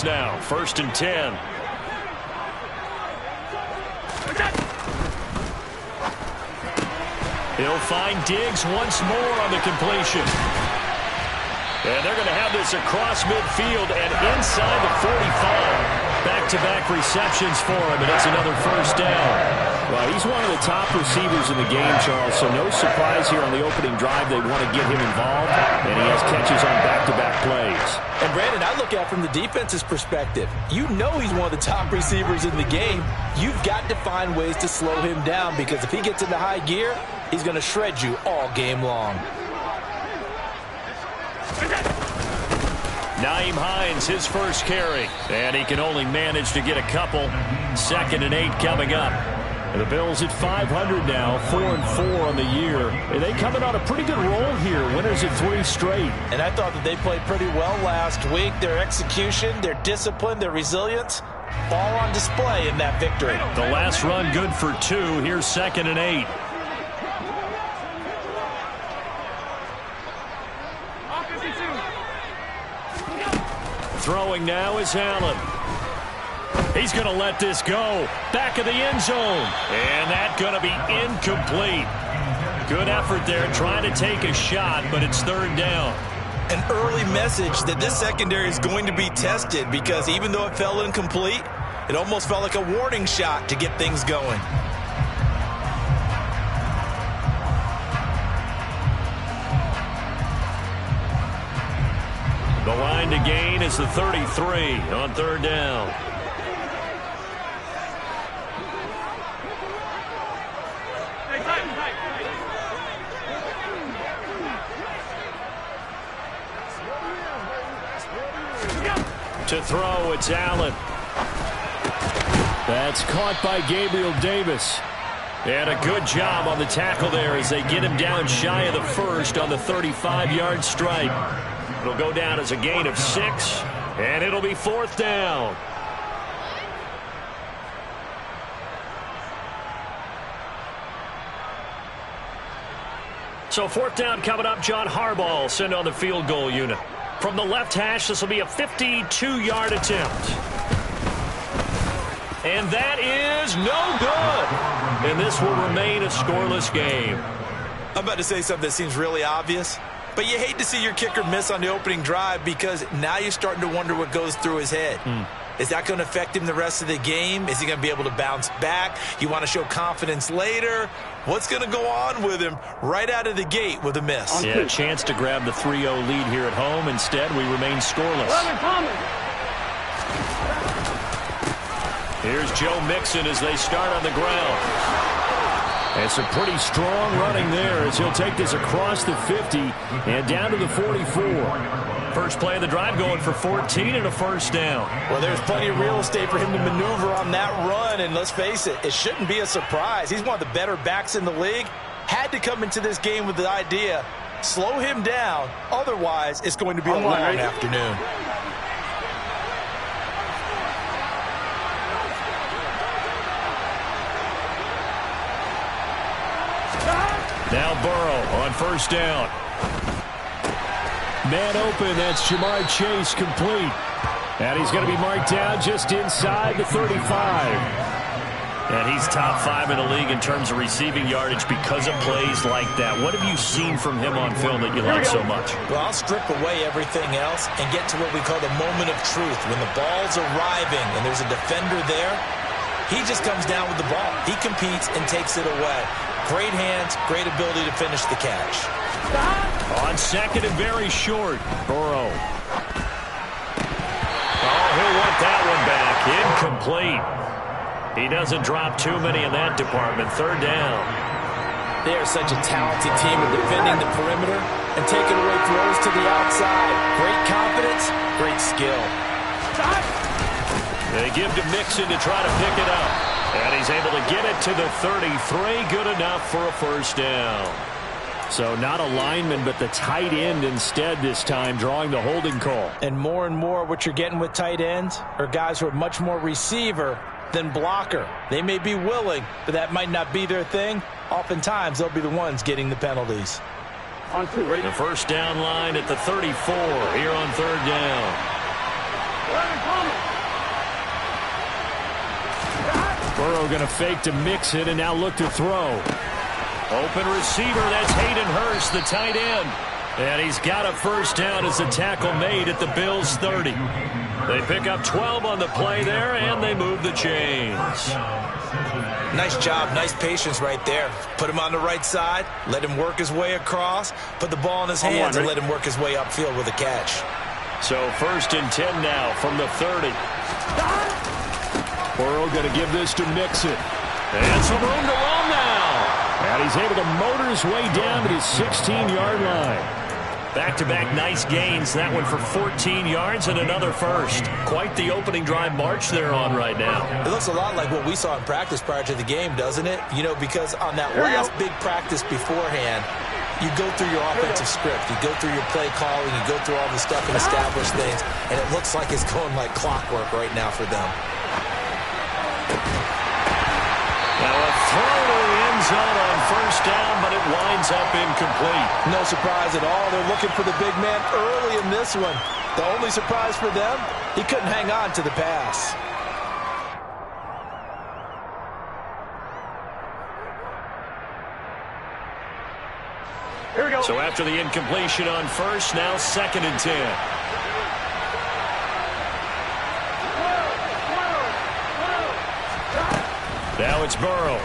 this now. 1st and 10. He'll find Diggs once more on the completion. And they're going to have this across midfield and inside the 45. Back-to-back receptions for him, and it's another 1st down. Well, he's one of the top receivers in the game, Charles, so no surprise here on the opening drive. They want to get him involved, and he has catches on back-to-back plays. And, Brandon, I look at it from the defense's perspective. You know he's one of the top receivers in the game. You've got to find ways to slow him down because if he gets into high gear, he's going to shred you all game long. Nyheim Hines, his first carry. And he can only manage to get a couple. 2nd and 8 coming up. And the Bills at 500 now, 4-4 on the year. And they coming on a pretty good roll here. Winners at 3 straight. And I thought that they played pretty well last week. Their execution, their discipline, their resilience, all on display in that victory. The last run good for 2. Here's 2nd and 8. Throwing now is Allen. He's going to let this go. Back of the end zone. And that's going to be incomplete. Good effort there trying to take a shot, but it's 3rd down. An early message that this secondary is going to be tested because even though it fell incomplete, it almost felt like a warning shot to get things going. The line to gain is the 33 on 3rd down. To throw, it's Allen. That's caught by Gabriel Davis. And a good job on the tackle there as they get him down shy of the 1st on the 35-yard stripe. It'll go down as a gain of 6, and it'll be 4th down. So 4th down coming up. John Harbaugh sent on the field goal unit. From the left hash, this will be a 52-yard attempt. And that is no good. And this will remain a scoreless game. I'm about to say something that seems really obvious. But you hate to see your kicker miss on the opening drive because now you're starting to wonder what goes through his head. Is that going to affect him the rest of the game? Is he going to be able to bounce back? You want to show confidence later? What's going to go on with him right out of the gate with a miss? Yeah, a chance to grab the 3-0 lead here at home. Instead, we remain scoreless. Here's Joe Mixon as they start on the ground. And some pretty strong running there as he'll take this across the 50 and down to the 44. First play of the drive going for 14 and a 1st down. Well, there's plenty of real estate for him to maneuver on that run, and let's face it, it shouldn't be a surprise. He's one of the better backs in the league. Had to come into this game with the idea, slow him down, otherwise it's going to be a long afternoon. Now Burrow on 1st down. Man open, that's Jamar Chase complete. And he's going to be marked down just inside the 35. And he's top 5 in the league in terms of receiving yardage because of plays like that. What have you seen from him on film that you like so much? Well, I'll strip away everything else and get to what we call the moment of truth. When the ball's arriving and there's a defender there, he just comes down with the ball. He competes and takes it away. Great hands, great ability to finish the catch. On 2nd and very short, Burrow. Oh, he'll want that one back. Incomplete. He doesn't drop too many in that department. 3rd down. They are such a talented team of defending the perimeter and taking away throws to the outside. Great confidence, great skill. They give to Mixon to try to pick it up. And he's able to get it to the 33. Good enough for a 1st down. So not a lineman, but the tight end instead this time, drawing the holding call. And more what you're getting with tight ends are guys who are much more receiver than blocker. They may be willing, but that might not be their thing. Oftentimes, they'll be the ones getting the penalties. On 2, ready? The 1st down line at the 34 here on 3rd down. Burrow going to fake to mix it and now look to throw. Open receiver, that's Hayden Hurst, the tight end. And he's got a first down as the tackle made at the Bills' 30. They pick up 12 on the play there, and they move the chains. Nice job, nice patience right there. Put him on the right side, let him work his way across, put the ball in his hands, and let him work his way upfield with a catch. So 1st and 10 now from the 30. Burrow going to give this to Mixon. And some room to run now. And he's able to motor his way down to his 16-yard line. Back-to-back nice gains. That one for 14 yards and another first. Quite the opening drive march they're on right now. It looks a lot like what we saw in practice prior to the game, doesn't it? You know, because on that last big practice beforehand, you go through your offensive script. You go through your play calling. You go through all the stuff and establish things. And it looks like it's going like clockwork right now for them. Now a throw to the end zone on first down, but it winds up incomplete. No surprise at all. They're looking for the big man early in this one. The only surprise for them, he couldn't hang on to the pass. Here we go. So after the incompletion on first, now 2nd and 10. Now it's Burrow.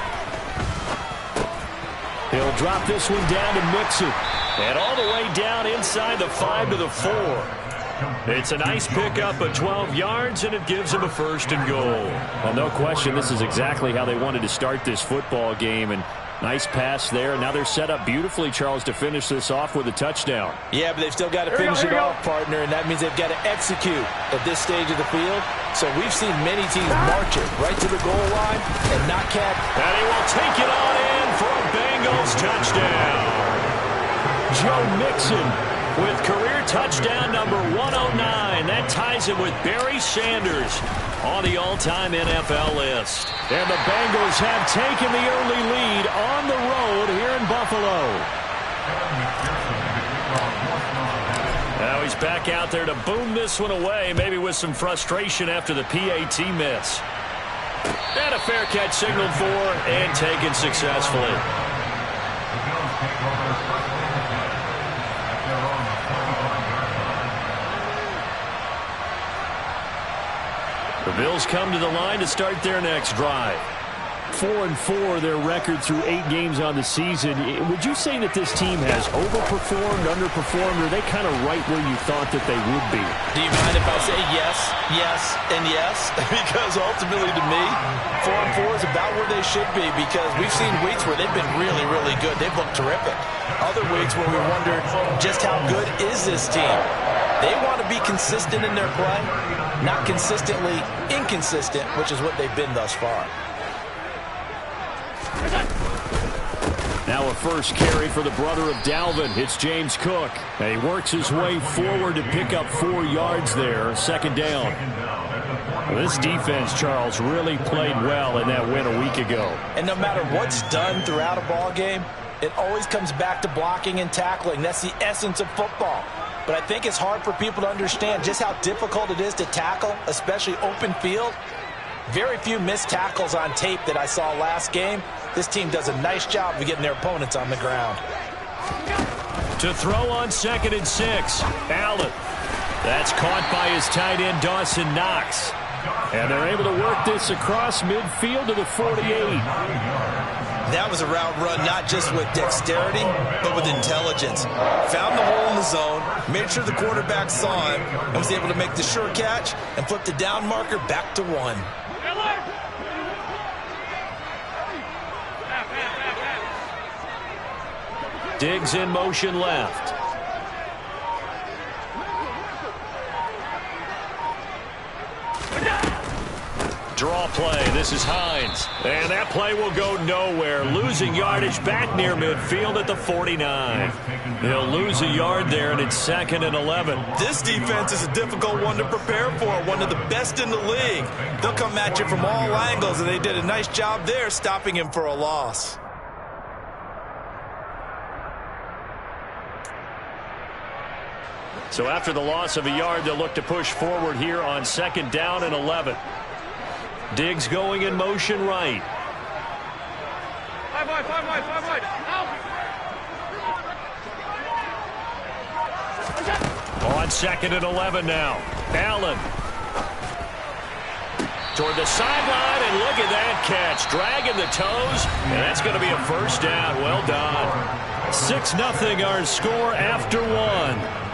He'll drop this one down to Mixon. And all the way down inside the 5 to the 4. It's a nice pickup of 12 yards, and it gives him a 1st and goal. Well, no question, this is exactly how they wanted to start this football game. And nice pass there. Now they're set up beautifully, Charles, to finish this off with a touchdown. Yeah, but they've still got to finish it off, partner, and that means they've got to execute at this stage of the field. So we've seen many teams march it right to the goal line and not catch. And he will take it on in for a Bengals touchdown. Joe Mixon with career touchdown number 109. That ties him with Barry Sanders on the all-time NFL list. And the Bengals have taken the early lead on the road here in Buffalo. Now he's back out there to boom this one away, maybe with some frustration after the PAT miss. And a fair catch signaled for and taken successfully. The Bills come to the line to start their next drive. 4-4 their record through 8 games on the season. Would you say that this team has overperformed, underperformed, or are they kind of right where you thought that they would be? Do you mind if I say yes, yes, and yes? Because ultimately to me, 4-4 is about where they should be, because we've seen weeks where they've been really, really good. They've looked terrific. Other weeks where we wondered just how good is this team. They want to be consistent in their play, not consistently inconsistent, which is what they've been thus far. Now a first carry for the brother of Dalvin. It's James Cook. And he works his way forward to pick up 4 yards there. 2nd down. This defense, Charles, really played well in that win a week ago. And no matter what's done throughout a ball game, it always comes back to blocking and tackling. That's the essence of football. But I think it's hard for people to understand just how difficult it is to tackle, especially open field. Very few missed tackles on tape that I saw last game. This team does a nice job of getting their opponents on the ground. To throw on 2nd and 6. Allen. That's caught by his tight end, Dawson Knox. And they're able to work this across midfield to the 48. That was a route run not just with dexterity, but with intelligence. Found the hole in the zone, made sure the quarterback saw him, and was able to make the sure catch and flip the down marker back to 1. Diggs in motion left. Draw play. This is Hines. And that play will go nowhere. Losing yardage back near midfield at the 49. They'll lose a yard there, and it's 2nd and 11. This defense is a difficult one to prepare for. One of the best in the league. They'll come at you from all angles, and they did a nice job there stopping him for a loss. So after the loss of a yard, they'll look to push forward here on 2nd down and 11. Diggs going in motion right. On 2nd and 11 now. Allen. Toward the sideline, and look at that catch. Dragging the toes, and that's going to be a first down. Well done. 6-0 our score after 1.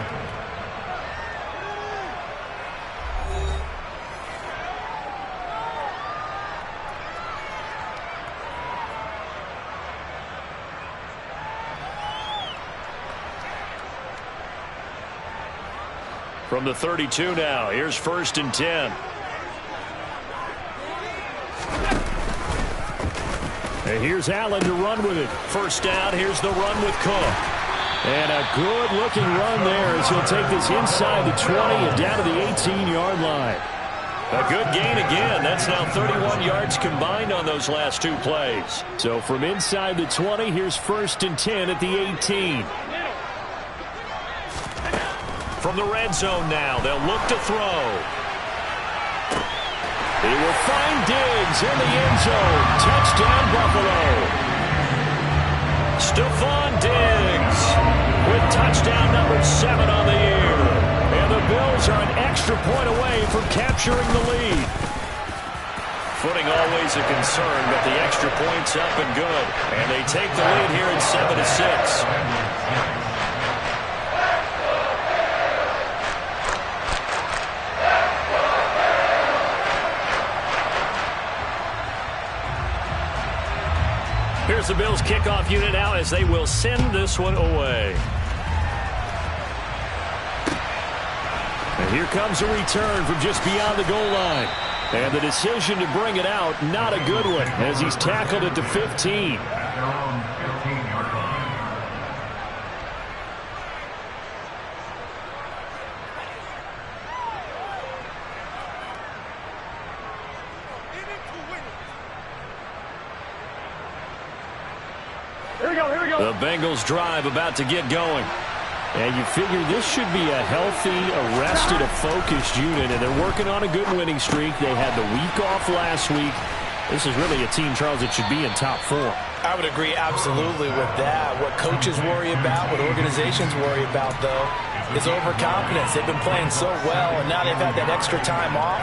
From the 32 now, here's 1st and 10. And here's Allen to run with it. First down, here's the run with Cook. And a good-looking run there as he'll take this inside the 20 and down to the 18-yard line. A good gain again. That's now 31 yards combined on those last 2 plays. So from inside the 20, here's 1st and 10 at the 18. From the red zone now, they'll look to throw. He will find Diggs in the end zone. Touchdown, Buffalo. Stephon Diggs with touchdown number 7 on the year. And the Bills are an extra point away from capturing the lead. Footing always a concern, but the extra point's up and good. And they take the lead here at 7-6. Here's the Bills kickoff unit now as they will send this one away. And here comes a return from just beyond the goal line. And the decision to bring it out, not a good one, as he's tackled at the 15. The Bengals drive about to get going. And you figure this should be a healthy, arrested, a focused unit. And they're working on a good winning streak. They had the week off last week. This is really a team, Charles, that should be in top 4. I would agree absolutely with that. What coaches worry about, what organizations worry about, though, is overconfidence. They've been playing so well, and now they've had that extra time off.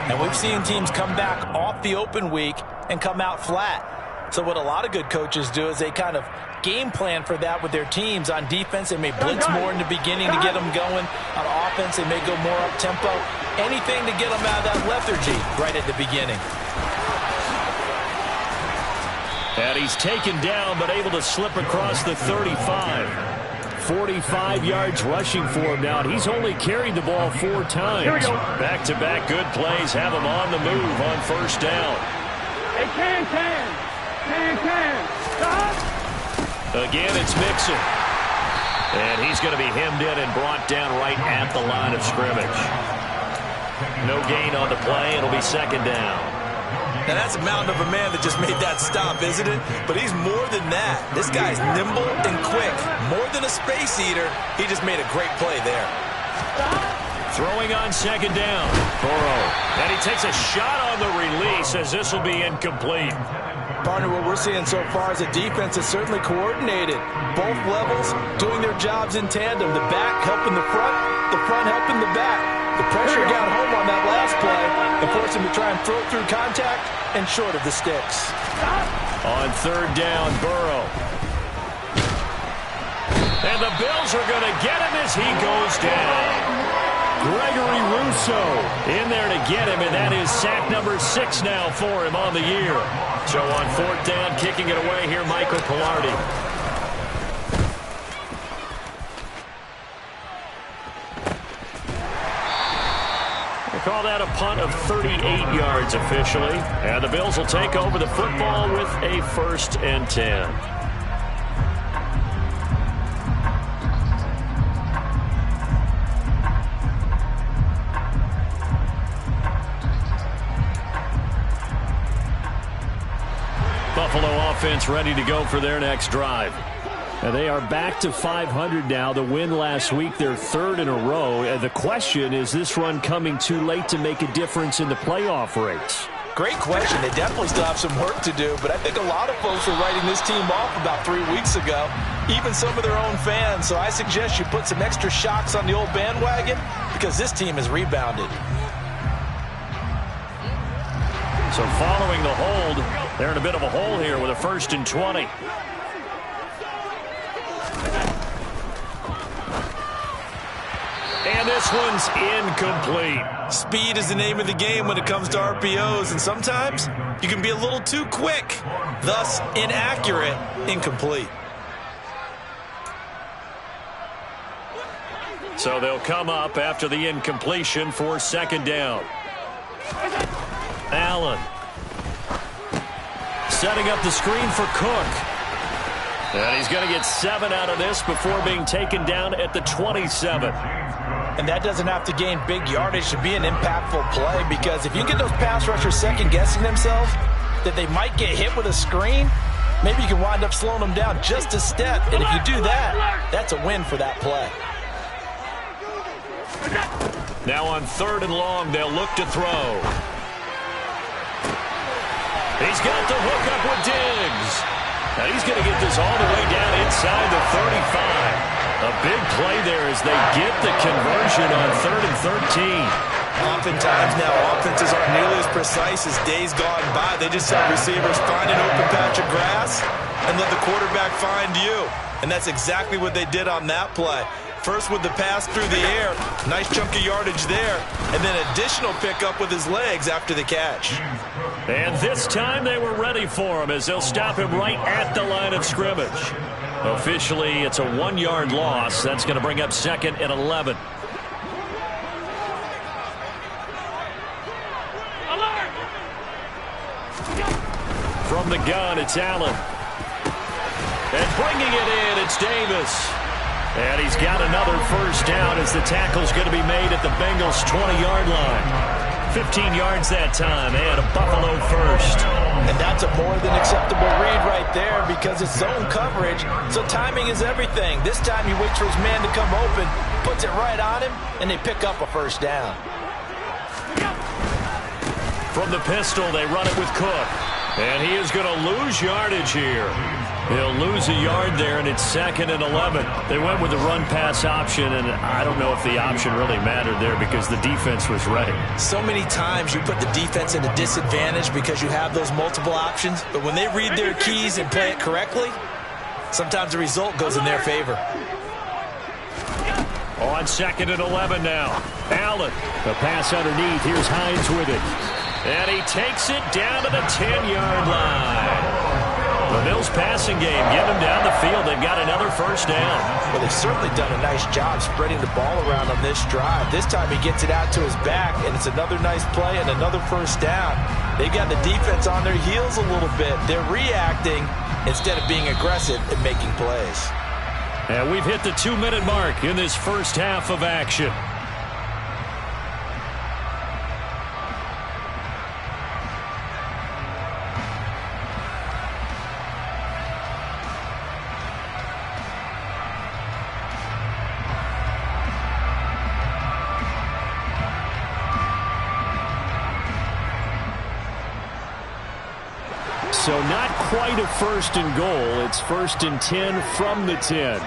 And we've seen teams come back off the open week and come out flat. So what a lot of good coaches do is they kind of game plan for that with their teams. On defense, they may blitz more in the beginning to get them going. On offense, they may go more up-tempo. Anything to get them out of that lethargy right at the beginning. And he's taken down, but able to slip across the 35. 45 yards rushing for him now. And he's only carried the ball 4 times. Back-to-back good plays have him on the move on first down. Hey, can. Again, it's Mixon. And he's going to be hemmed in and brought down right at the line of scrimmage. No gain on the play. It'll be second down. Now, that's a mountain of a man that just made that stop, isn't it? But he's more than that. This guy's nimble and quick. More than a space eater, he just made a great play there. Throwing on second down. Burrow. And he takes a shot on the release as this will be incomplete. Partner, what we're seeing so far is a defense that's certainly coordinated. Both levels doing their jobs in tandem. The back helping the front helping the back. The pressure got home on that last play and forced him to try and throw it through contact and short of the sticks. On third down, Burrow. And the Bills are going to get him as he goes down. Gregory Rousseau in there to get him, and that is sack number 6 now for him on the year. So on fourth down, kicking it away here, Michael Palardy. They call that a punt of 38 yards officially. And the Bills will take over the football with a 1st and 10. Buffalo offense ready to go for their next drive. And they are back to 500 now. The win last week, their 3rd in a row. And the question is this run coming too late to make a difference in the playoff race? Great question. They definitely still have some work to do, but I think a lot of folks were writing this team off about 3 weeks ago, even some of their own fans. So I suggest you put some extra shocks on the old bandwagon because this team has rebounded. So following the hold, they're in a bit of a hole here with a 1st and 20. And this one's incomplete. Speed is the name of the game when it comes to RPOs, and sometimes you can be a little too quick, thus inaccurate, incomplete. So they'll come up after the incompletion for 2nd down. Allen setting up the screen for Cook. And he's going to get 7 out of this before being taken down at the 27. And that doesn't have to gain big yardage to be an impactful play, because if you get those pass rushers second-guessing themselves that they might get hit with a screen, maybe you can wind up slowing them down just a step. And if you do that, that's a win for that play. Now on 3rd and long, they'll look to throw. He's got the hook up with Diggs. And he's going to get this all the way down inside the 35. A big play there as they get the conversion on 3rd and 13. Oftentimes now, offenses aren't nearly as precise as days gone by. They just have receivers find an open patch of grass and let the quarterback find you. And that's exactly what they did on that play. First with the pass through the air, nice chunk of yardage there, and then additional pickup with his legs after the catch. And this time they were ready for him as they'll stop him right at the line of scrimmage. Officially, it's a 1-yard loss. That's going to bring up 2nd and 11. From the gun, it's Allen. And bringing it in, it's Davis. And he's got another 1st down as the tackle's going to be made at the Bengals' 20-yard line. 15 yards that time, and a Buffalo 1st. And that's a more than acceptable read right there because it's zone coverage, so timing is everything. This time he waits for his man to come open, puts it right on him, and they pick up a 1st down. From the pistol, they run it with Cook. And he is going to lose yardage here. He'll lose a yard there, and it's 2nd and 11. They went with the run-pass option, and I don't know if the option really mattered there because the defense was ready. So many times you put the defense at a disadvantage because you have those multiple options, but when they read their keys and play it correctly, sometimes the result goes in their favor. On 2nd and 11 now. Allen, the pass underneath. Here's Hines with it. And he takes it down to the 10-yard line. The Bills passing game, get them down the field. They've got another 1st down. Well, they've certainly done a nice job spreading the ball around on this drive. This time he gets it out to his back, and it's another nice play and another 1st down. They've got the defense on their heels a little bit. They're reacting instead of being aggressive and making plays. And we've hit the 2-minute mark in this 1st half of action. So not quite a 1st and goal. It's 1st and 10 from the 10.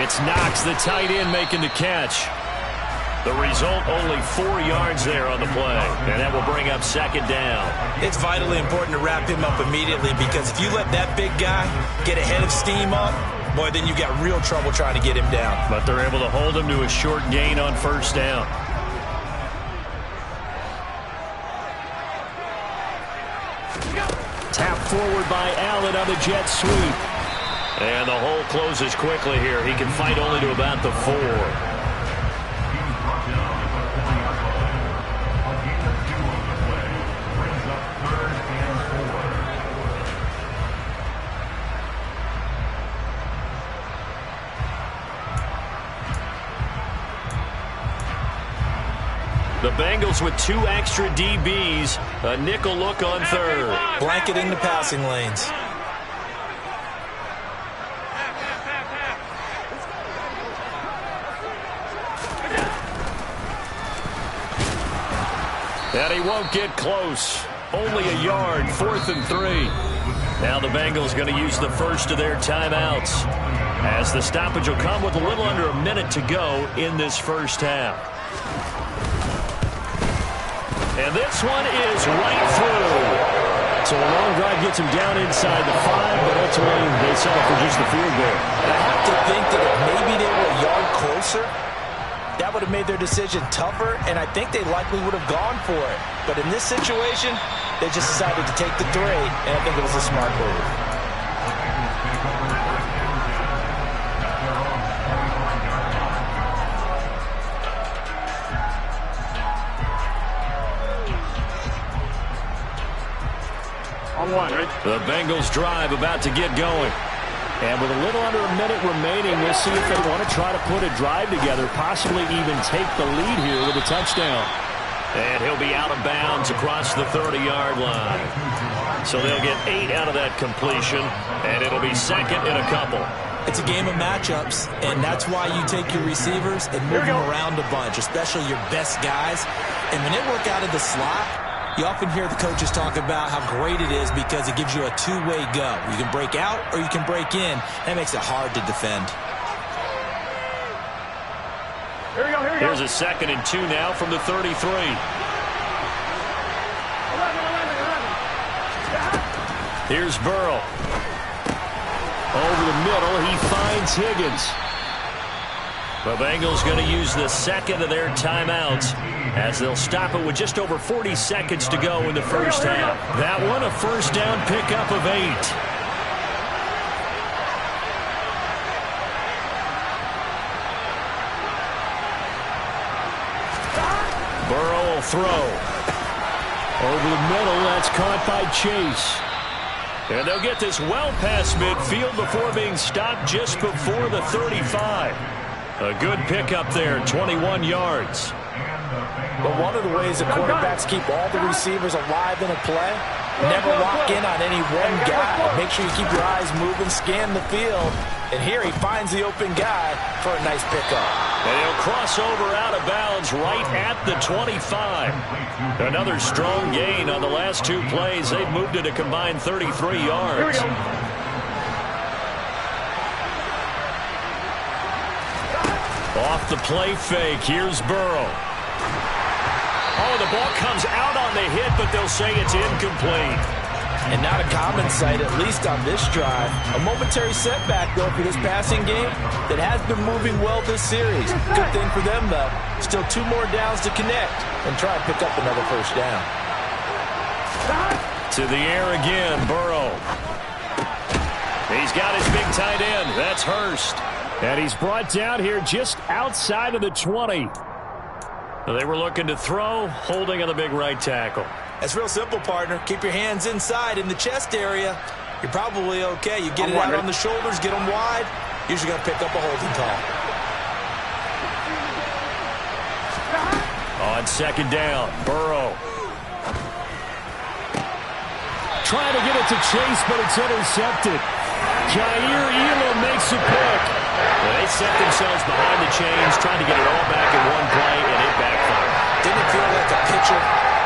It's Knox, the tight end, making the catch. The result, only 4 yards there on the play. And that will bring up 2nd down. It's vitally important to wrap him up immediately because if you let that big guy get ahead of steam up, boy, then you got real trouble trying to get him down. But they're able to hold him to a short gain on 1st down. Tap forward by Allen on the jet sweep. And the hole closes quickly here. He can fight only to about the 4. The Bengals with 2 extra DBs, a nickel look on 3rd. Blanketing the passing lanes. And he won't get close. Only a yard, 4th and 3. Now the Bengals going to use the first of their timeouts, as the stoppage will come with a little under a minute to go in this first half. And this one is right through. So a long drive gets him down inside the 5, but ultimately they settle for just the field goal. I have to think that if maybe they were a yard closer, that would have made their decision tougher, and I think they likely would have gone for it. But in this situation, they just decided to take the 3, and I think it was a smart move. The Bengals drive about to get going. And with a little under a minute remaining, we'll see if they want to try to put a drive together, possibly even take the lead here with a touchdown. And he'll be out of bounds across the 30-yard line. So they'll get 8 out of that completion, and it'll be second and a couple. It's a game of matchups, and that's why you take your receivers and move them around a bunch, especially your best guys. And when they work out of the slot, you often hear the coaches talk about how great it is because it gives you a two-way go. You can break out or you can break in. That makes it hard to defend. Here we go. Here's a 2nd and 2 now from the 33. Here's Burrow. Over the middle, he finds Higgins. The Bengals going to use the second of their timeouts as they'll stop it with just over 40 seconds to go in the first half. That one, a first down pickup of 8. Burrow will throw. Over the middle, that's caught by Chase. And they'll get this well past midfield before being stopped just before the 35. A good pickup there, 21 yards. But one of the ways that quarterbacks keep all the receivers alive in a play, never lock in on any one guy. Make sure you keep your eyes moving, scan the field. And here he finds the open guy for a nice pickup. And he'll cross over out of bounds right at the 25. Another strong gain on the last 2 plays. They've moved it a combined 33 yards. Off the play fake, here's Burrow. Oh, the ball comes out on the hit, but they'll say it's incomplete. And not a common sight, at least on this drive. A momentary setback, though, for this passing game that has been moving well this series. Good thing for them, though. Still 2 more downs to connect and try and pick up another first down. To the air again, Burrow. He's got his big tight end. That's Hurst. And he's brought down here just outside of the 20. They were looking to throw, holding on the big right tackle. That's real simple, partner. Keep your hands inside in the chest area. You're probably okay. You get it out on the shoulders, get them wide. Usually going to pick up a holding call. On 2nd down, Burrow. Trying to get it to Chase, but it's intercepted. Jair Elam makes a pick. They set themselves behind the chains, trying to get it all back in one play, and it backfired. Didn't it feel like a pitcher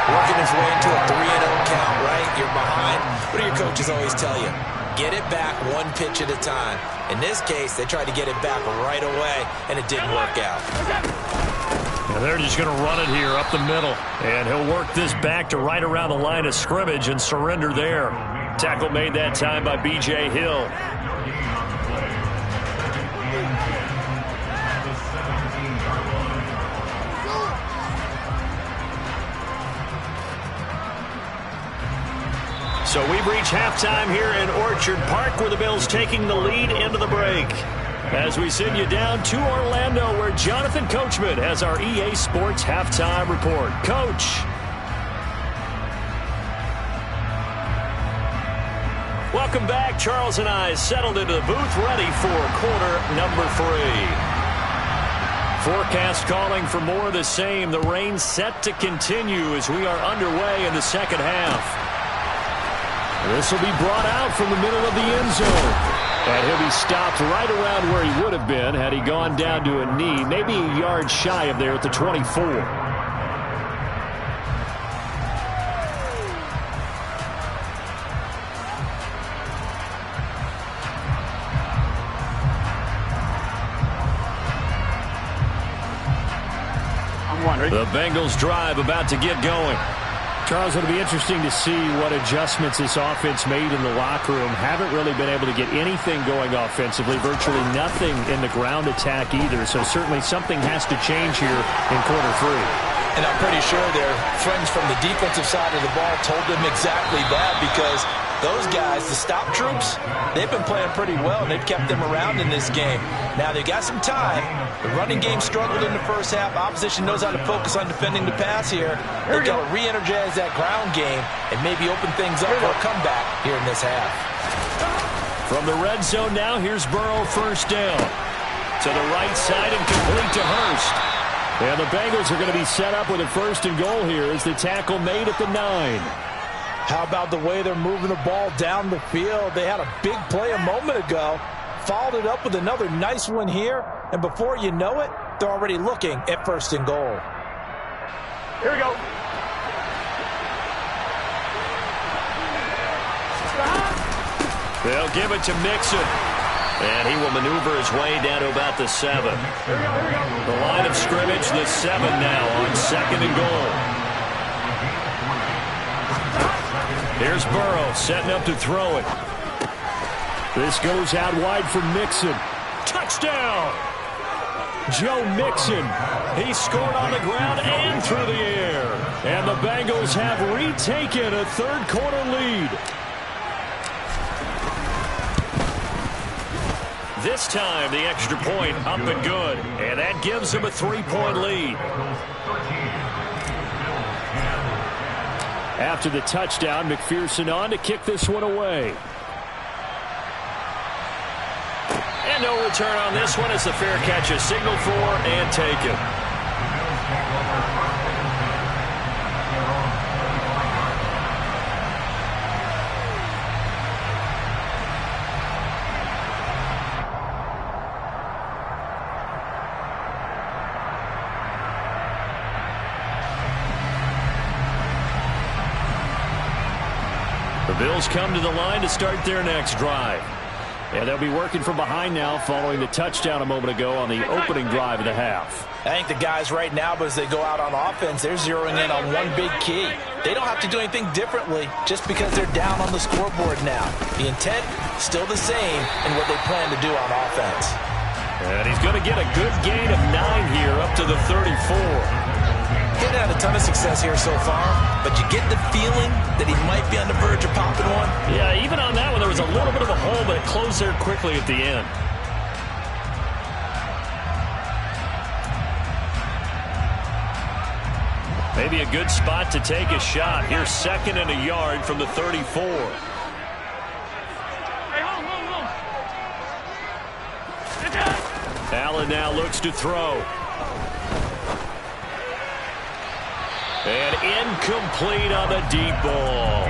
working his way into a 3-0 count, right? You're behind. What do your coaches always tell you? Get it back 1 pitch at a time. In this case, they tried to get it back right away, and it didn't work out. And they're just going to run it here up the middle. And he'll work this back to right around the line of scrimmage and surrender there. Tackle made that time by B.J. Hill. So we've reached halftime here in Orchard Park, where the Bills taking the lead into the break. As we send you down to Orlando, where Jonathan Coachman has our EA Sports Halftime Report. Coach. Welcome back. Charles and I settled into the booth, ready for quarter number 3. Forecast calling for more of the same. The rain set to continue as we are underway in the second half. This will be brought out from the middle of the end zone. And he'll be stopped right around where he would have been had he gone down to a knee, maybe a yard shy of there at the 24. The Bengals drive about to get going. Charles, it'll be interesting to see what adjustments this offense made in the locker room. Haven't really been able to get anything going offensively, virtually nothing in the ground attack either. So certainly something has to change here in quarter 3. And I'm pretty sure their friends from the defensive side of the ball told them exactly that, because those guys, the stop troops, they've been playing pretty well, and they've kept them around in this game. Now, they've got some time. The running game struggled in the first half. Opposition knows how to focus on defending the pass here. They've got to re-energize that ground game and maybe open things up for a comeback here in this half. From the red zone now, here's Burrow, first down. To the right side and complete to Hurst. And the Bengals are going to be set up with a first and goal here as the tackle made at the 9. How about the way they're moving the ball down the field? They had a big play a moment ago, followed it up with another nice one here, and before you know it, they're already looking at first and goal. Here we go. They'll give it to Mixon. And he will maneuver his way down to about the 7. The line of scrimmage, the 7 now on second and goal. Here's Burrow setting up to throw it. This goes out wide for Mixon. Touchdown! Joe Mixon. He scored on the ground and through the air. And the Bengals have retaken a third-quarter lead. This time, the extra point up and good. And that gives them a 3-point lead. After the touchdown, McPherson on to kick this one away. And no return on this one as the fair catch is signaled for and taken. The Bills come to the line to start their next drive. And they'll be working from behind now following the touchdown a moment ago on the opening drive of the half. I think the guys right now, but as they go out on offense, they're zeroing in on one big key. They don't have to do anything differently just because they're down on the scoreboard now. The intent, still the same in what they plan to do on offense. And he's going to get a good gain of 9 here up to the 34. He's had a ton of success here so far, but you get the feeling that he might be on the verge of popping one. Yeah, even on that one, there was a little bit of a hole, but it closed there quickly at the end. Maybe a good spot to take a shot. Here's second and a yard from the 34. Allen now looks to throw. And incomplete on the deep ball.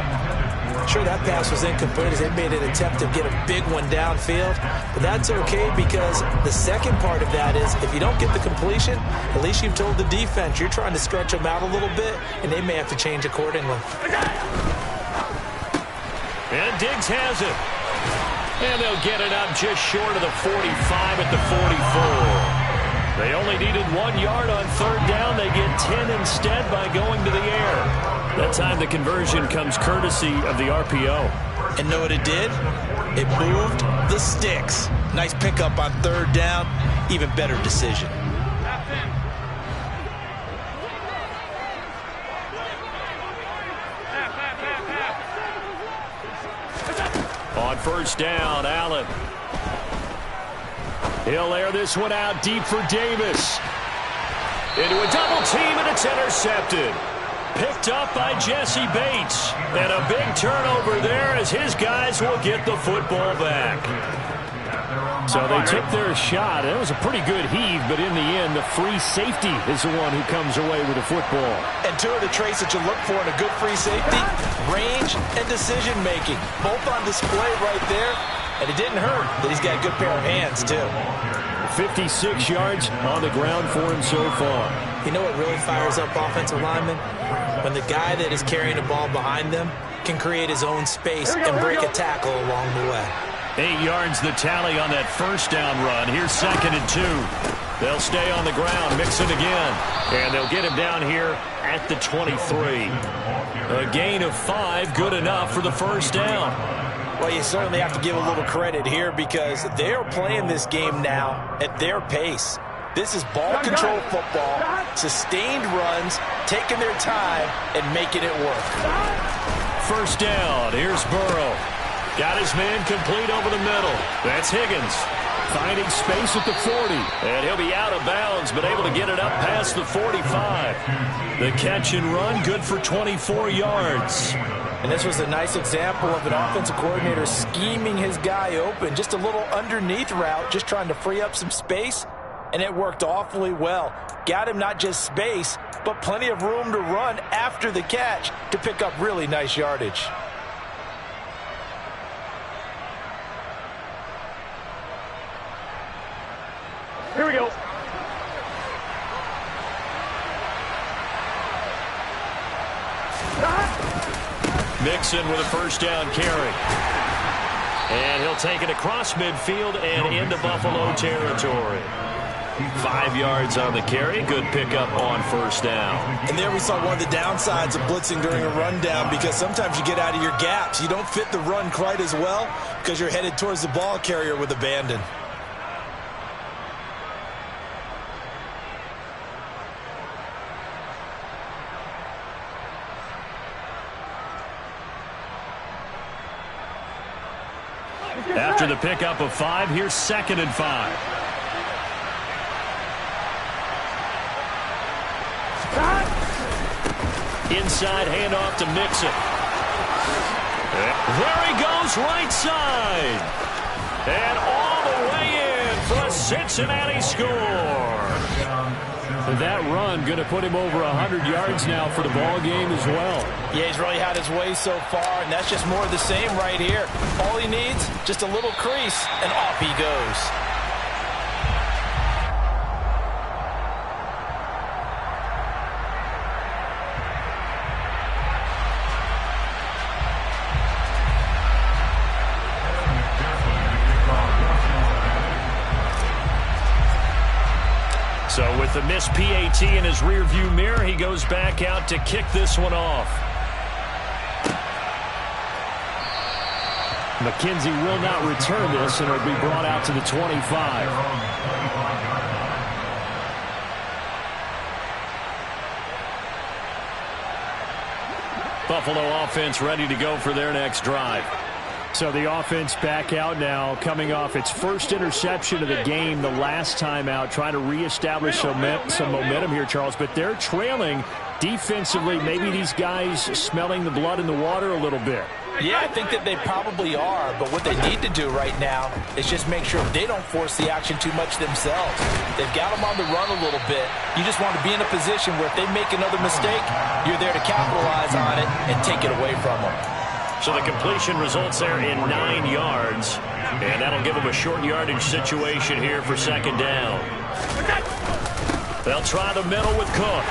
Sure, that pass was incomplete as they made an attempt to get a big one downfield. But that's okay because the second part of that is if you don't get the completion, at least you've told the defense you're trying to stretch them out a little bit, and they may have to change accordingly. And Diggs has it. And they'll get it up just short of the 45 at the 44. They only needed 1 yard on third down. They get 10 instead by going to the air. That time the conversion comes courtesy of the RPO. And know what it did? It moved the sticks. Nice pickup on third down. Even better decision. On first down, Allen. He'll air this one out deep for Davis. Into a double team, and it's intercepted. Picked up by Jesse Bates. And a big turnover there as his guys will get the football back. So they took their shot. It was a pretty good heave, but in the end, the free safety is the one who comes away with the football. And two of the traits that you look for in a good free safety, range and decision-making. Both on display right there. And it didn't hurt that he's got a good pair of hands, too. 56 yards on the ground for him so far. You know what really fires up offensive linemen? When the guy that is carrying the ball behind them can create his own space and break a tackle along the way. 8 yards the tally on that first down run. Here's 2nd and 2. They'll stay on the ground, Mixon again. And they'll get him down here at the 23. A gain of 5, good enough for the first down. Well, you certainly have to give a little credit here because they're playing this game now at their pace. This is ball control football, sustained runs, taking their time and making it work. First down, here's Burrow. Got his man complete over the middle. That's Higgins. Finding space at the 40. And he'll be out of bounds, but able to get it up past the 45. The catch and run, good for 24 yards. And this was a nice example of an offensive coordinator scheming his guy open. Just a little underneath route, just trying to free up some space. And it worked awfully well. Got him not just space, but plenty of room to run after the catch to pick up really nice yardage. Here we go. Mixon with a first down carry. And he'll take it across midfield and into Buffalo territory. 5 yards on the carry. Good pickup on first down. And there we saw one of the downsides of blitzing during a rundown because sometimes you get out of your gaps. You don't fit the run quite as well because you're headed towards the ball carrier with abandon. After the pickup of 5, here's 2nd and 5. Inside handoff to Mixon. There he goes, right side. And all the way in for a Cincinnati score. That run going to put him over 100 yards now for the ball game as well. Yeah, he's really had his way so far, and that's just more of the same right here. All he needs, just a little crease, and off he goes. So with the missed PAT in his rearview mirror, he goes back out to kick this one off. McKenzie will not return this, and it'll be brought out to the 25. Buffalo offense ready to go for their next drive. So the offense back out now, coming off its first interception of the game the last time out, trying to reestablish some momentum here, Charles. But they're trailing defensively. Maybe these guys smelling the blood in the water a little bit. Yeah, I think that they probably are, but what they need to do right now is just make sure they don't force the action too much themselves. They've got them on the run a little bit. You just want to be in a position where if they make another mistake, you're there to capitalize on it and take it away from them. So the completion results there in 9 yards, and that'll give them a short yardage situation here for 2nd down. They'll try the middle with Cook.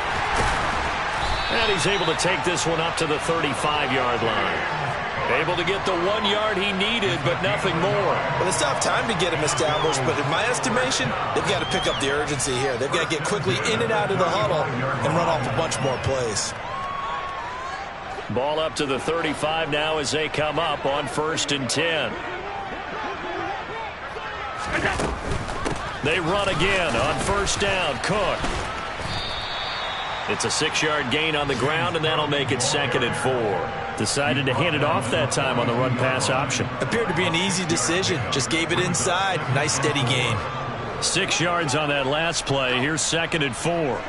And he's able to take this one up to the 35-yard line. Able to get the 1 yard he needed, but nothing more. Well, it's tough time to get him established, but in my estimation, they've got to pick up the urgency here. They've got to get quickly in and out of the huddle and run off a bunch more plays. Ball up to the 35 now as they come up on 1st and 10. They run again on 1st down. Cook. It's a 6-yard gain on the ground, and that'll make it 2nd and 4. Decided to hand it off that time on the run-pass option. Appeared to be an easy decision. Just gave it inside. Nice, steady gain. 6 yards on that last play. Here's 2nd and 4.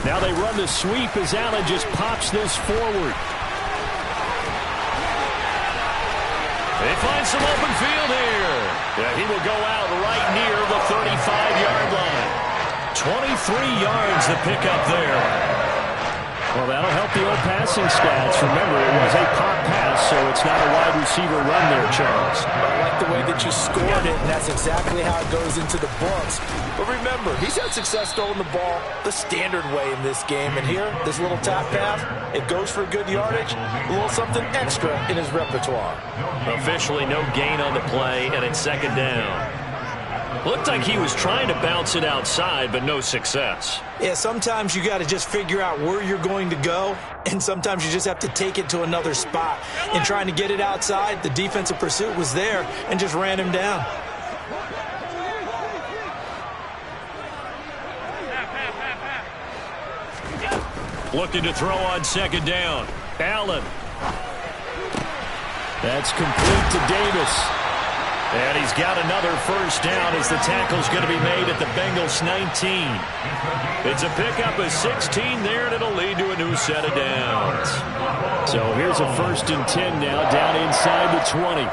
Now they run the sweep as Allen just pops this forward. They find some open field here. Yeah, he will go out right near the 35-yard line. 23 yards to pick up there. Well, that'll help the old passing stats. Remember, it was a pop pass, so it's not a wide receiver run there, Charles. I like the way that you scored it, and that's exactly how it goes into the books. But remember, he's had success throwing the ball the standard way in this game. And here, this little tap pass, it goes for good yardage, a little something extra in his repertoire. Officially no gain on the play, and it's second down. Looked like he was trying to bounce it outside, but no success. Yeah, sometimes you got to just figure out where you're going to go, and sometimes you just have to take it to another spot. In trying to get it outside, the defensive pursuit was there and just ran him down. Looking to throw on second down. Allen. That's complete to Davis. And he's got another first down as the tackle's going to be made at the Bengals 19. It's a pickup of 16 there, and it'll lead to a new set of downs. So here's a 1st and 10 now, down inside the 20.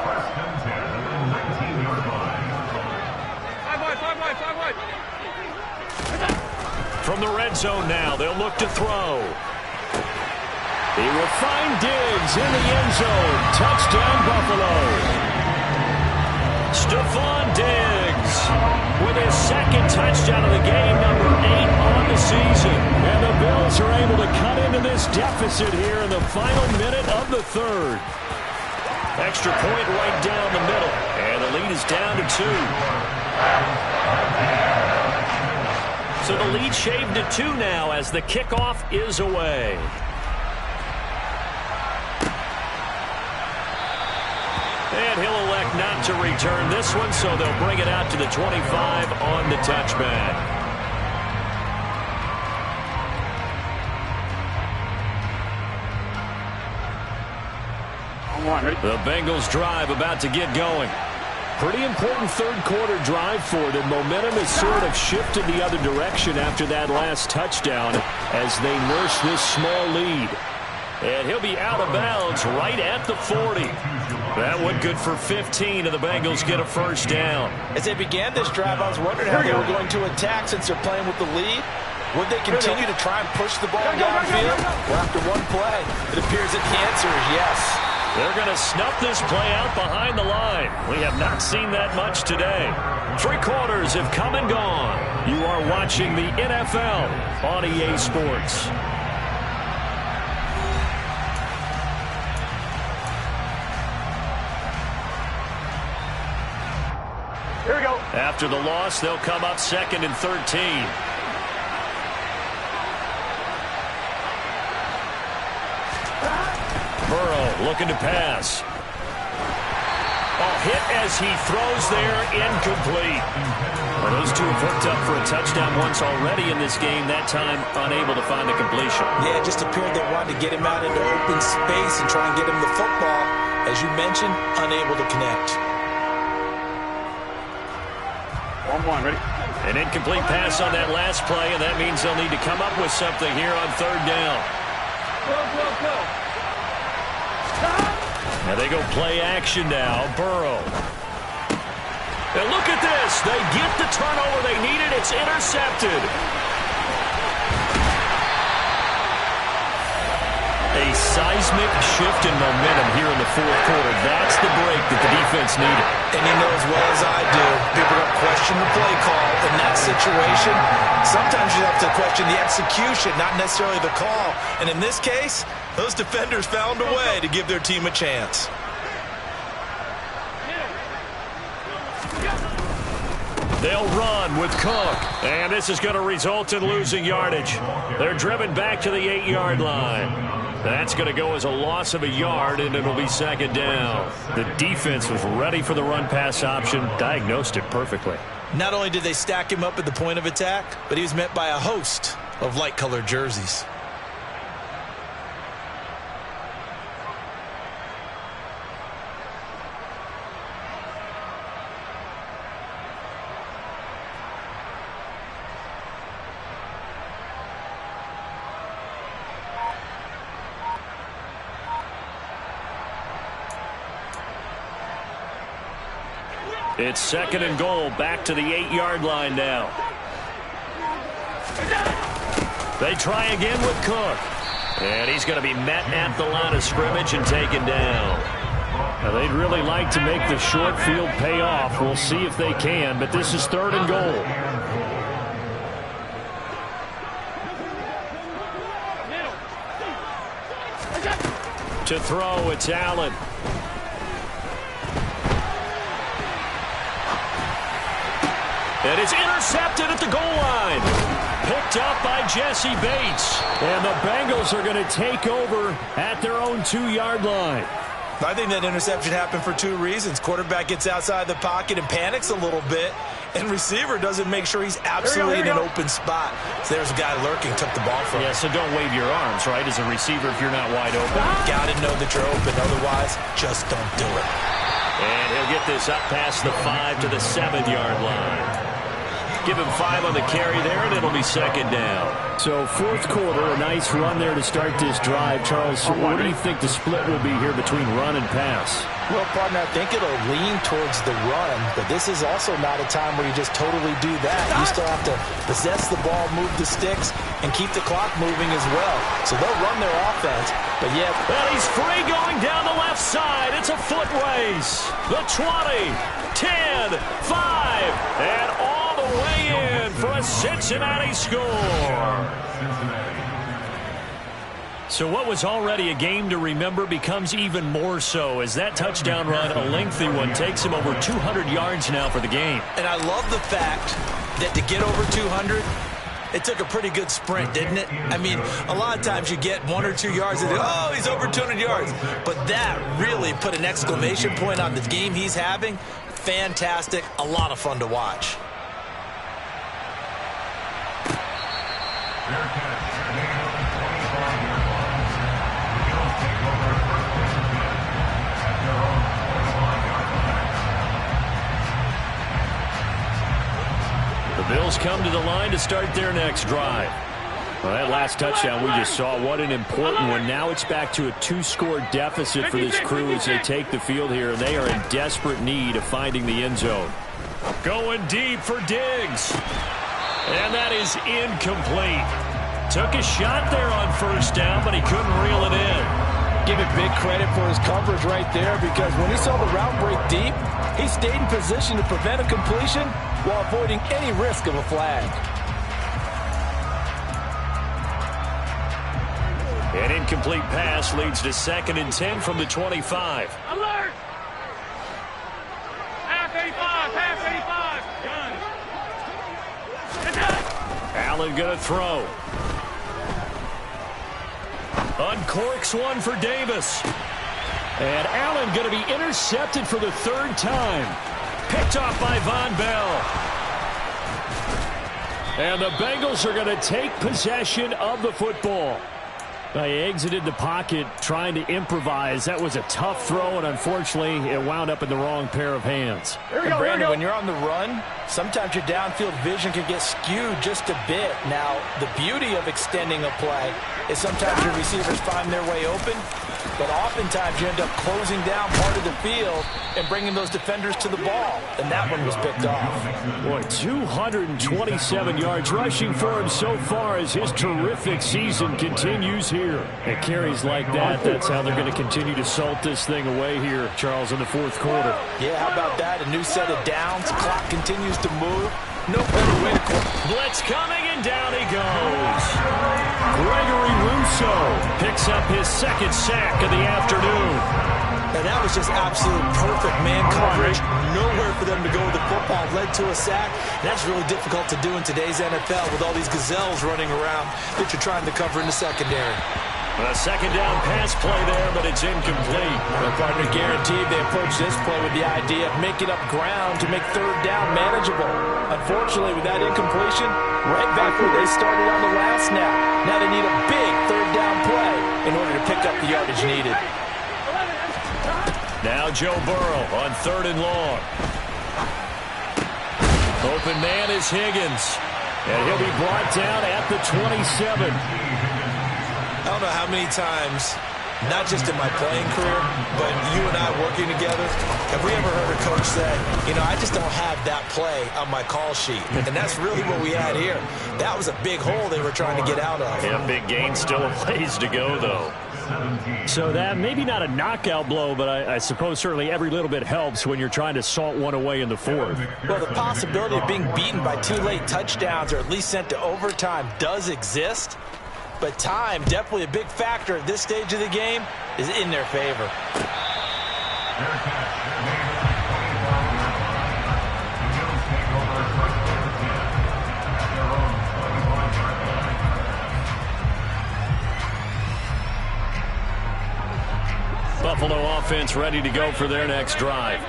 From the red zone now, they'll look to throw. He will find Diggs in the end zone. Touchdown, Buffalo. Stephon Diggs with his second touchdown of the game, number 8 on the season. And the Bills are able to cut into this deficit here in the final minute of the 3rd. Extra point right down the middle. And the lead is down to 2. So the lead shaved to 2 now as the kickoff is away. And he'll elect not to return this one, so they'll bring it out to the 25 on the touchback. The Bengals drive about to get going. Pretty important 3rd quarter drive for them. Momentum has sort of shifted the other direction after that last touchdown as they nurse this small lead. And he'll be out of bounds right at the 40. That one good for 15, and the Bengals get a first down. As they began this drive, I was wondering how they were going to attack since they're playing with the lead. Would they continue to try and push the ball downfield? Well, after one play, it appears that the answer is yes. They're going to snuff this play out behind the line. We have not seen that much today. 3 quarters have come and gone. You are watching the NFL on EA Sports. Here we go. After the loss, they'll come up 2nd and 13. Burrow looking to pass. Hit as he throws there, incomplete. Well, those two have hooked up for a touchdown once already in this game, that time unable to find the completion. Yeah, it just appeared they wanted to get him out into open space and try and get him the football. As you mentioned, unable to connect. 1-1, ready? An incomplete pass on that last play, and that means they'll need to come up with something here on 3rd down. Go. Now they go play action now. Burrow. And look at this. They get the turnover they needed. It's intercepted. A seismic shift in momentum here in the 4th quarter. That's the break that the defense needed. And you know as well as I do, people don't question the play call in that situation. Sometimes you have to question the execution, not necessarily the call. And in this case, those defenders found a way to give their team a chance. They'll run with Cook. And this is going to result in losing yardage. They're driven back to the 8-yard line. That's going to go as a loss of a yard, and it'll be 2nd down. The defense was ready for the run-pass option, diagnosed it perfectly. Not only did they stack him up at the point of attack, but he was met by a host of light-colored jerseys. It's 2nd and goal, back to the 8-yard line now. They try again with Cook. And he's going to be met at the line of scrimmage and taken down. Now, they'd really like to make the short field pay off. We'll see if they can, but this is 3rd and goal. To throw, it's Allen. And it's intercepted at the goal line. Picked up by Jesse Bates. And the Bengals are going to take over at their own 2-yard line. I think that interception happened for 2 reasons. Quarterback gets outside the pocket and panics a little bit, and receiver doesn't make sure he's absolutely in an open spot. So there's a guy lurking, took the ball from him. Yeah, so don't wave your arms, right, as a receiver if you're not wide open. Got to know that you're open. Otherwise, just don't do it. And he'll get this up past the 5 to the 7-yard line. Give him 5 on the carry there, and it'll be 2nd down. So 4th quarter, a nice run there to start this drive. Charles, what do you think the split will be here between run and pass? Well, partner, I think it'll lean towards the run, but this is also not a time where you just totally do that. You still have to possess the ball, move the sticks, and keep the clock moving as well. So they'll run their offense, but yet... Well, he's free going down the left side. It's a foot race. The 20, 10, 5, and all the way in for a Cincinnati score. So what was already a game to remember becomes even more so as that touchdown run, a lengthy one, takes him over 200 yards now for the game. And I love the fact that to get over 200, it took a pretty good sprint, didn't it? I mean, a lot of times you get 1 or 2 yards and oh, he's over 200 yards. But that really put an exclamation point on the game he's having. Fantastic, a lot of fun to watch. The Bills come to the line to start their next drive. Well, that last touchdown we just saw, what an important one. Now it's back to a 2-score deficit for this crew as they take the field here, and they are in desperate need of finding the end zone. Going deep for Diggs. And that is incomplete. Took a shot there on 1st down, but he couldn't reel it in. Give it big credit for his coverage right there, because when he saw the route break deep, he stayed in position to prevent a completion while avoiding any risk of a flag. An incomplete pass leads to 2nd and 10 from the 25. Alert! Half 85, half 85. Gun. Allen going to throw. Uncorks one for Davis. And Allen going to be intercepted for the 3rd time. Picked off by Von Bell. And the Bengals are going to take possession of the football. He exited the pocket trying to improvise. That was a tough throw, and unfortunately, it wound up in the wrong pair of hands. And Brandon, when you're on the run, sometimes your downfield vision can get skewed just a bit. Now, the beauty of extending a play is sometimes your receivers find their way open, but oftentimes you end up closing down part of the field and bringing those defenders to the ball, and that one was picked off. Boy, 227 yards rushing for him so far as his terrific season continues here. And carries like that, that's how they're going to continue to salt this thing away here, Charles, in the 4th quarter. Yeah, how about that? A new set of downs. Clock continues to move. No better way to close. Blitz coming, and down he goes. Gregory Rousseau picks up his 2nd sack of the afternoon. And that was just absolute perfect man coverage. Nowhere for them to go with the football. Led to a sack. And that's really difficult to do in today's NFL with all these gazelles running around that you're trying to cover in the secondary. A 2nd down pass play there, but it's incomplete. The partner guaranteed they approach this play with the idea of making up ground to make 3rd down manageable. Unfortunately, with that incompletion, right back where they started on the last snap. Now they need a big 3rd down play in order to pick up the yardage needed. Now Joe Burrow on 3rd and long. Open man is Higgins. And he'll be brought down at the 27. I don't know how many times not just in my playing career, but you and I working together. Have we ever heard a coach say, you know, I just don't have that play on my call sheet? And that's really what we had here. That was a big hole they were trying to get out of. Yeah, big gain, still a ways to go, though. So that maybe not a knockout blow, but I suppose certainly every little bit helps when you're trying to salt one away in the fourth. Well, the possibility of being beaten by 2 late touchdowns or at least sent to overtime does exist. But time, definitely a big factor at this stage of the game, is in their favor. Buffalo offense ready to go for their next drive.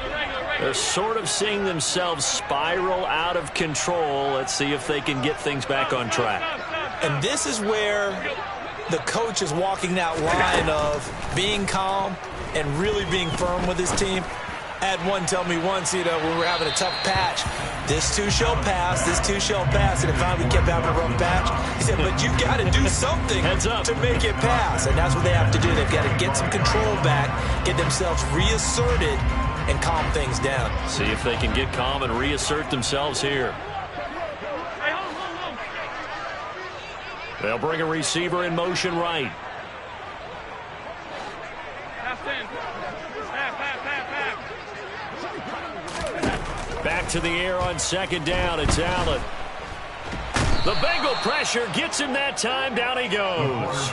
They're sort of seeing themselves spiral out of control. Let's see if they can get things back on track. And this is where the coach is walking that line of being calm and really being firm with his team. I had one tell me once, you know, when we were having a tough patch, this too shall pass, this too shall pass, and finally we kept having a rough patch. He said, but you got to do something to make it pass, and that's what they have to do. They've got to get some control back, get themselves reasserted, and calm things down. See if they can get calm and reassert themselves here. They'll bring a receiver in motion right. Back to the air on second down. It's Allen. The Bengal pressure gets him that time. Down he goes.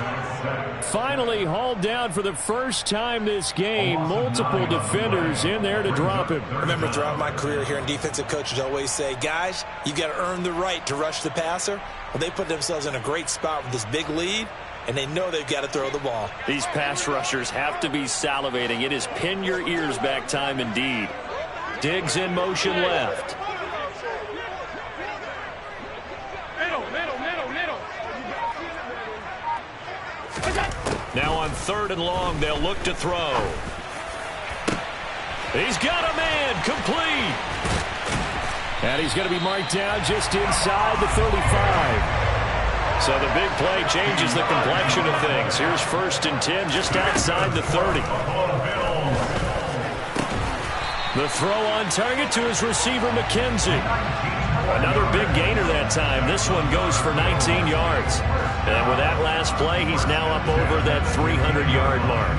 Finally hauled down for the first time this game. Multiple defenders in there to drop him. I remember throughout my career hearing defensive coaches always say, guys, you've got to earn the right to rush the passer. Well, they put themselves in a great spot with this big lead, and they know they've got to throw the ball. These pass rushers have to be salivating. It is pin your ears back time indeed. Diggs in motion left. Now on 3rd and long, they'll look to throw. He's got a man, complete. And he's going to be marked down just inside the 35. So the big play changes the complexion of things. Here's 1st and 10 just outside the 30. The throw on target to his receiver, McKenzie. Another big gainer that time. This one goes for 19 yards. And with that last play, he's now up over that 300-yard mark.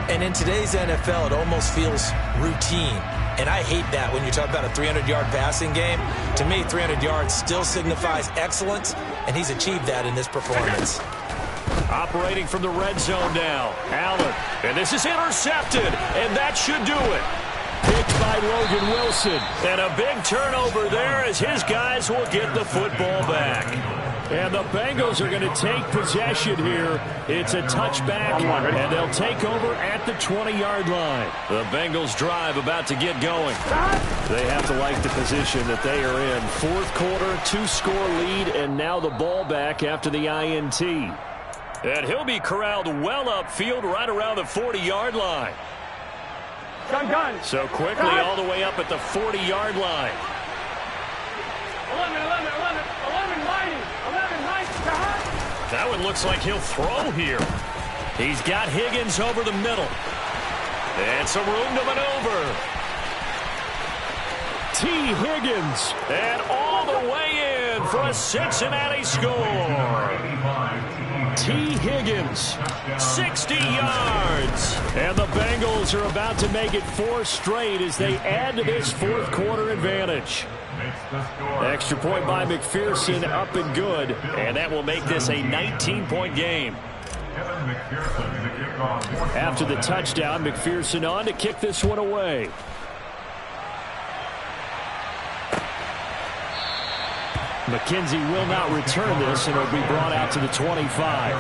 And in today's NFL, it almost feels routine. And I hate that when you talk about a 300-yard passing game. To me, 300 yards still signifies excellence, and he's achieved that in this performance. Operating from the red zone now. Allen. And this is intercepted, and that should do it. Picked by Logan Wilson. And a big turnover there as his guys will get the football back. And the Bengals are going to take possession here. It's a touchback, and they'll take over at the 20-yard line. The Bengals drive about to get going. They have to like the position that they are in. 4th quarter, 2-score lead, and now the ball back after the INT. And he'll be corralled well upfield right around the 40-yard line. So quickly all the way up at the 40-yard line. 11, That one looks like he'll throw here. He's got Higgins over the middle. And some room to maneuver. T. Higgins. And all the way in for a Cincinnati score. T. Higgins. 60 yards. And the Bengals are about to make it 4 straight as they add to this 4th quarter advantage. Extra point by McPherson, up and good. And that will make this a 19-point game. After the touchdown, McPherson on to kick this one away. McKenzie will not return this, and it'll be brought out to the 25.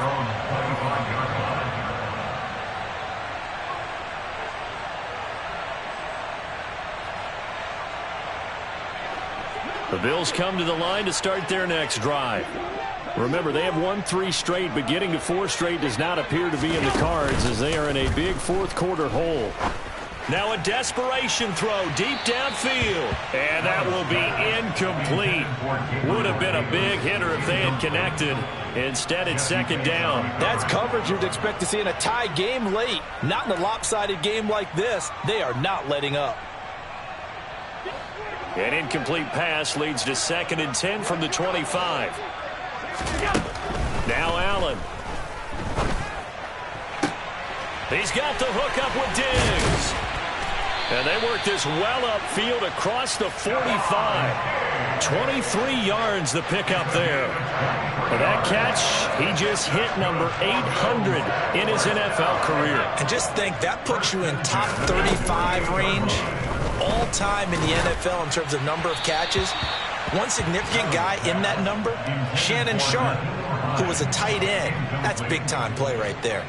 The Bills come to the line to start their next drive. Remember, they have won 3 straight, but getting to 4 straight does not appear to be in the cards as they are in a big 4th quarter hole. Now a desperation throw deep downfield. And that will be incomplete. Would have been a big hitter if they had connected. Instead, it's second down. That's coverage you'd expect to see in a tie game late. Not in a lopsided game like this. They are not letting up. An incomplete pass leads to 2nd and 10 from the 25. Now Allen. He's got the hook up with Diggs. And they work this well upfield across the 45. 23 yards the pickup there. For that catch, he just hit number 800 in his NFL career. And just think, that puts you in top 35 range all time in the NFL in terms of number of catches. One significant guy in that number, Shannon Sharp, who was a tight end. That's big-time play right there.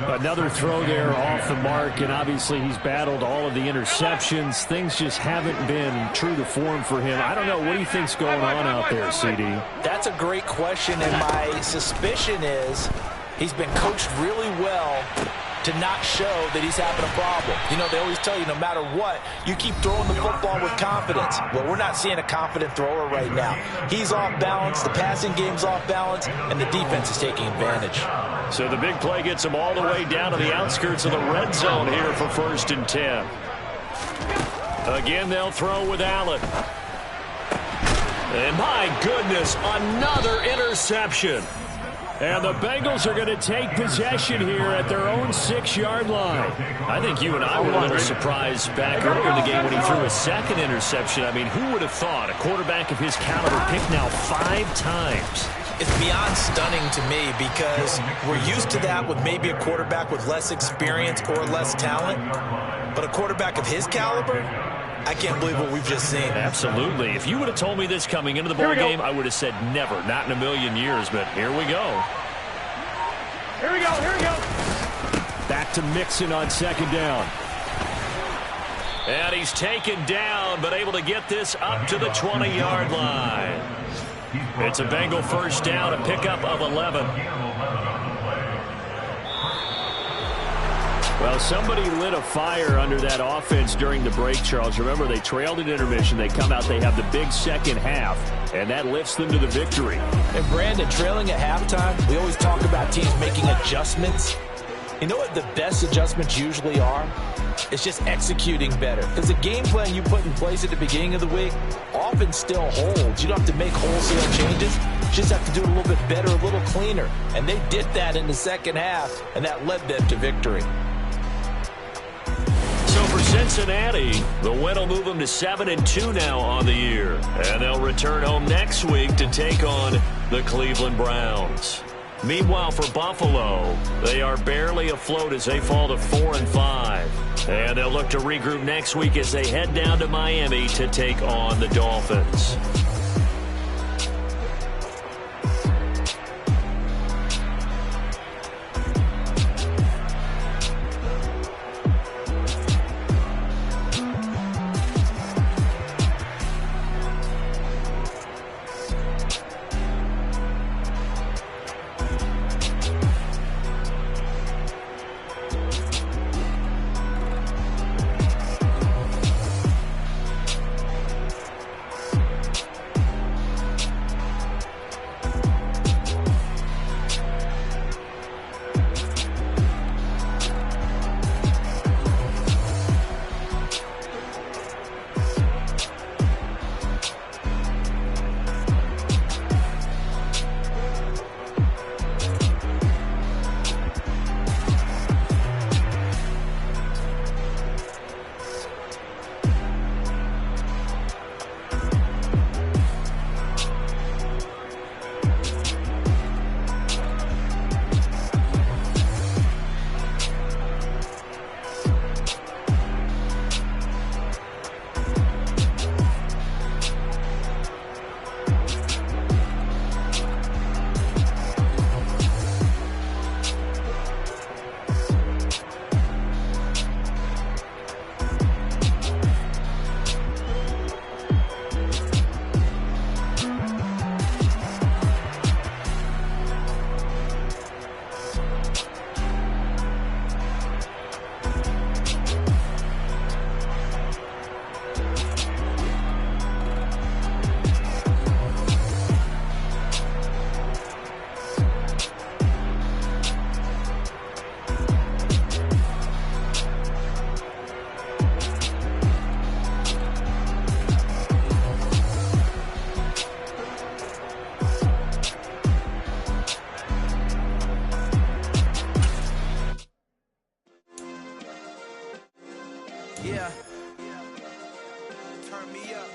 Another throw there off the mark, and obviously he's battled all of the interceptions. Things just haven't been true to form for him. I don't know. What do you think's going on out there, CD? That's a great question, and my suspicion is he's been coached really well to not show that he's having a problem. You know, they always tell you no matter what, you keep throwing the football with confidence. Well, we're not seeing a confident thrower right now. He's off balance, the passing game's off balance, and the defense is taking advantage. So the big play gets him all the way down to the outskirts of the red zone here for 1st and 10. Again, they'll throw with Allen. And my goodness, another interception. And the Bengals are going to take possession here at their own 6-yard line. I think you and I were a little surprised back earlier in the game when he threw a 2nd interception. I mean, who would have thought a quarterback of his caliber picked now 5 times? It's beyond stunning to me because we're used to that with maybe a quarterback with less experience or less talent. But a quarterback of his caliber, I can't believe what we've just seen. Absolutely. If you would have told me this coming into the ball game, I would have said never, not in a million years, but here we go. Here we go, here we go. Back to Mixon on 2nd down. And he's taken down, but able to get this up to the 20-yard line. It's a Bengal 1st down, a pickup of 11. Well, somebody lit a fire under that offense during the break, Charles. Remember, they trailed at intermission. They come out, they have the big second half, and that lifts them to the victory. And Brandon, trailing at halftime, we always talk about teams making adjustments. You know what the best adjustments usually are? It's just executing better. Because the game plan you put in place at the beginning of the week often still holds. You don't have to make wholesale changes. You just have to do it a little bit better, a little cleaner. And they did that in the second half, and that led them to victory. So for Cincinnati, the win will move them to 7-2 now on the year. And they'll return home next week to take on the Cleveland Browns. Meanwhile, for Buffalo, they are barely afloat as they fall to 4-5. And they'll look to regroup next week as they head down to Miami to take on the Dolphins.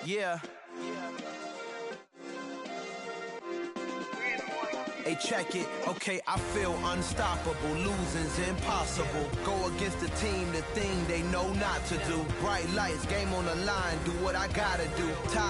Yeah. Hey, check it. Okay, I feel unstoppable. Losing's impossible. Go against the team, the thing they know not to do. Bright lights, game on the line. Do what I gotta do. Time